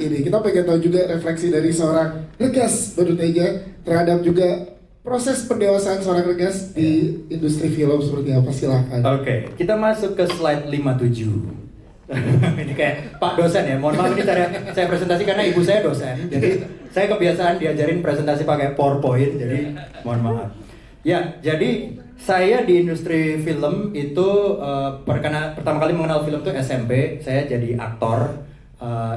Ini kita pengen tahu juga refleksi dari seorang Regas Badut Eja terhadap juga proses pendewasaan seorang Regas di industri film seperti apa, silakan. Oke, kita masuk ke slide 57. Ini kayak Pak dosen ya, mohon maaf ini saya presentasi karena ibu saya dosen. Jadi saya kebiasaan diajarin presentasi pakai PowerPoint, jadi mohon maaf. Ya, jadi saya di industri film itu pertama kali mengenal film itu SMP. Saya jadi aktor.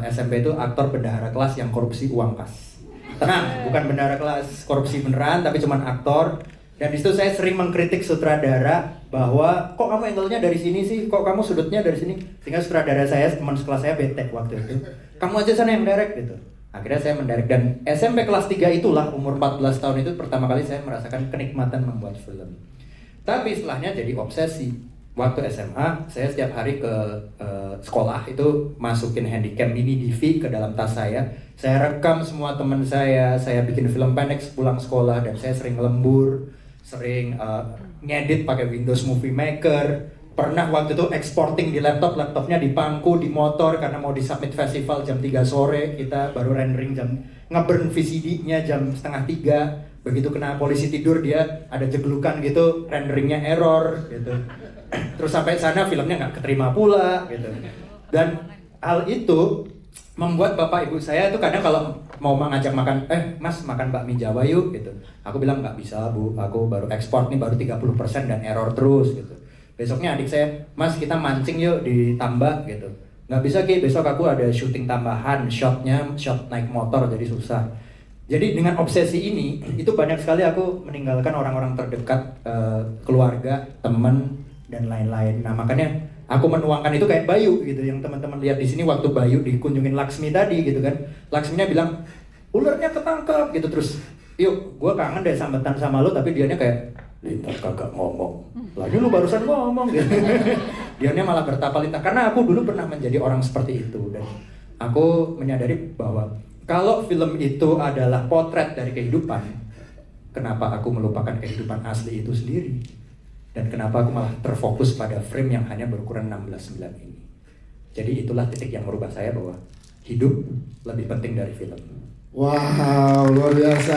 SMP itu aktor bendahara kelas yang korupsi uang kas. Tenang, bukan bendahara kelas korupsi beneran, tapi cuman aktor. Dan di situ saya sering mengkritik sutradara bahwa kok kamu angle-nya dari sini sih, kok kamu sudutnya dari sini. Sehingga sutradara saya, teman sekelas saya bete waktu itu. Kamu aja sana yang direct gitu. Akhirnya saya mendirect dan SMP kelas 3 itulah umur 14 tahun itu pertama kali saya merasakan kenikmatan membuat film. Tapi setelahnya jadi obsesi. Waktu SMA, saya setiap hari ke sekolah itu masukin handycam mini DV ke dalam tas saya. Saya rekam semua teman saya bikin film pendek sepulang sekolah dan saya sering lembur, sering ngedit pakai Windows Movie Maker. Pernah waktu itu exporting di laptopnya di pangku, di motor karena mau disubmit festival jam 3 sore, kita baru rendering ngeburn VCD-nya jam setengah 3. Begitu kena polisi tidur dia ada jeglukan gitu, renderingnya error gitu. Terus sampai sana filmnya nggak keterima pula gitu. Dan hal itu membuat bapak ibu saya tuh kadang kalau mau ngajak makan, mas makan bakmi Jawa yuk gitu. Aku bilang nggak bisa bu, aku baru ekspor nih baru 30% dan error terus gitu. Besoknya adik saya, mas kita mancing yuk di tambak gitu. Nggak bisa Ki, besok aku ada syuting tambahan, shot naik motor jadi susah. Jadi dengan obsesi ini, itu banyak sekali aku meninggalkan orang-orang terdekat, keluarga, teman dan lain-lain. Nah makanya aku menuangkan itu kayak Bayu gitu, yang teman-teman lihat di sini waktu Bayu dikunjungin Laksmi tadi gitu kan. Laksminya bilang ularnya ketangkep gitu, terus yuk gue kangen deh sambetan sama lo, tapi dianya kayak Lintar kagak ngomong lagi, lu barusan ngomong gitu. Dianya malah bertapa-lintah karena aku dulu pernah menjadi orang seperti itu. Dan aku menyadari bahwa kalau film itu adalah potret dari kehidupan, kenapa aku melupakan kehidupan asli itu sendiri? Dan kenapa aku malah terfokus pada frame yang hanya berukuran 16:9 ini. Jadi itulah titik yang merubah saya bahwa hidup lebih penting dari film. Wow, luar biasa.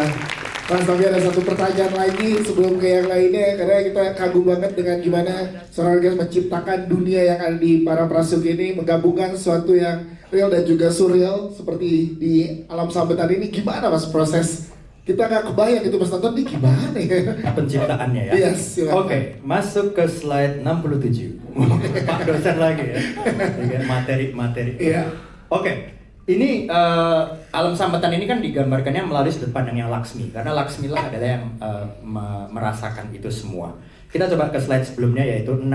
Mas, tapi ada satu pertanyaan lagi sebelum ke yang lainnya, karena kita kagum banget dengan gimana seorang Regas menciptakan dunia yang ada di Para Prasugi ini, menggabungkan sesuatu yang real dan juga surreal seperti di Alam Sambetan ini. Gimana mas proses? Kita nggak kebayang itu pas nonton nih gimana ya? Penciptaannya ya? Yes, Oke, masuk ke slide 67. Pak dosen lagi ya? Materi. Iya. Oke, ini Alam Sambetan ini kan digambarkannya melalui sudut pandangnya Laksmi. Karena Laksmi lah adalah yang merasakan itu semua. Kita coba ke slide sebelumnya yaitu 66.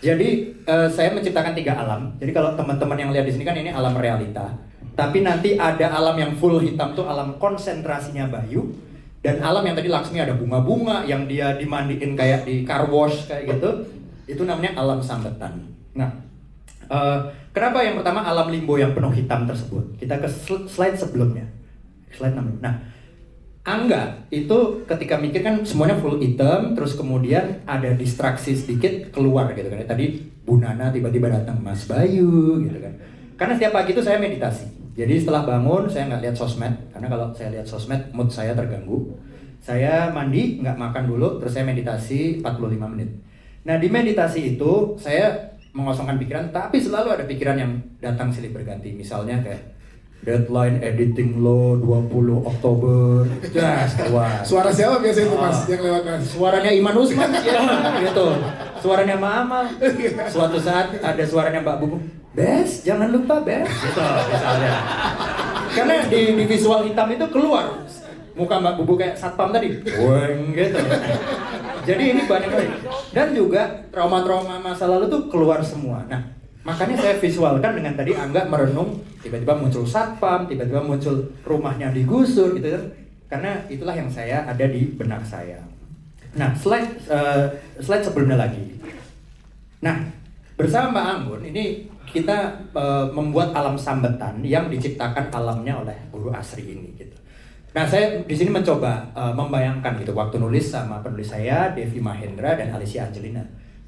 Jadi saya menciptakan 3 alam. Jadi kalau teman-teman yang lihat di sini kan ini alam realita. Tapi nanti ada alam yang full hitam tuh alam konsentrasinya Bayu. Dan alam yang tadi Laksmi ada bunga-bunga yang dia dimandiin kayak di car wash kayak gitu. Itu namanya alam sambetan. Nah, kenapa yang pertama alam limbo yang penuh hitam tersebut? Kita ke slide sebelumnya. Slide 6. Nah, Angga itu ketika mikir kan semuanya full hitam, terus kemudian ada distraksi sedikit keluar gitu kan. Tadi Bu Nana tiba-tiba datang, Mas Bayu gitu kan. Karena setiap pagi itu saya meditasi. Jadi setelah bangun saya nggak lihat sosmed, karena kalau saya lihat sosmed mood saya terganggu. Saya mandi, nggak makan dulu, terus saya meditasi 45 menit. Nah di meditasi itu saya mengosongkan pikiran, tapi selalu ada pikiran yang datang silih berganti. Misalnya kayak deadline editing lo 20 Oktober, jas keluar. Suara siapa biasanya itu mas yang lewat mas? Suaranya Iman Usman ya, gitu. Suaranya Mbak Amal. Suatu saat ada suaranya Mbak Bubu. Bes, jangan lupa Bes. Gitu misalnya. Karena di visual hitam itu keluar muka Mbak Bubu kayak satpam tadi. Weng gitu. Jadi ini banyak kali. Dan juga trauma-trauma masa lalu tuh keluar semua. Nah, makanya saya visualkan dengan tadi Angga merenung, tiba-tiba muncul satpam, tiba-tiba muncul rumahnya digusur gitu kan. Karena itulah yang saya ada di benak saya. Nah, slide sebelumnya lagi. Nah, bersama Mbak Anggun ini kita membuat alam sambetan yang diciptakan alamnya oleh Guru Asri ini gitu. Nah, saya di sini mencoba membayangkan gitu waktu nulis sama penulis saya Devi Mahendra dan Alicia Angelina.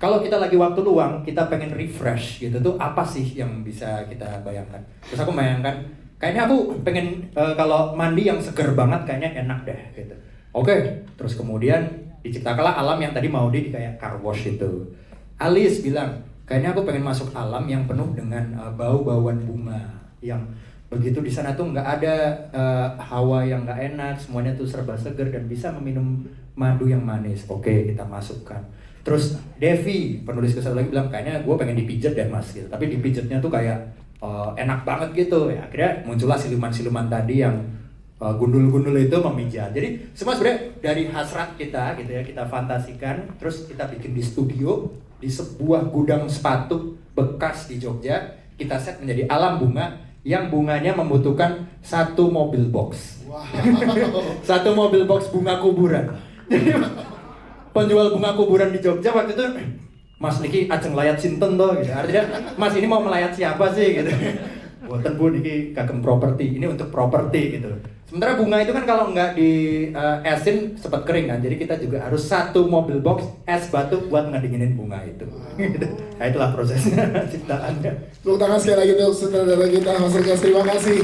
kalau kita lagi waktu luang, kita pengen refresh gitu tuh apa sih yang bisa kita bayangkan? Terus aku bayangkan, kayaknya aku pengen kalau mandi yang seger banget kayaknya enak deh gitu. Oke, terus kemudian diciptakanlah alam yang tadi mau di kayak car wash itu. Alice bilang, kayaknya aku pengen masuk alam yang penuh dengan bau-bauan bunga yang begitu di sana tuh nggak ada hawa yang nggak enak, semuanya tuh serba seger dan bisa meminum madu yang manis. Oke, kita masukkan. Terus Devi, penulis kisah lagi bilang kayaknya gue pengen dipijat deh mas gitu. Tapi dipijatnya tuh kayak enak banget gitu. Ya, akhirnya muncullah siluman-siluman tadi yang gundul-gundul itu memijat. Jadi semua sebenarnya dari hasrat kita gitu ya, kita fantasikan, terus kita bikin di studio di sebuah gudang sepatu bekas di Jogja, kita set menjadi alam bunga yang bunganya membutuhkan satu mobil box. Wow. Satu mobil box bunga kuburan. Jadi penjual bunga kuburan di Jogja waktu itu, Mas Niki ajeng layat sinten toh gitu. Artinya, Mas ini mau melayat siapa sih gitu. Boten Bu niki kagem properti, ini untuk properti gitu. Sementara bunga itu kan kalau nggak di esin sempat kering kan, jadi kita juga harus satu mobil box es batu buat ngedinginin bunga itu. Nah itulah prosesnya ciptaannya. Tepuk tangan sekali lagi untuk sutradara kita, Mas Regas, terima kasih.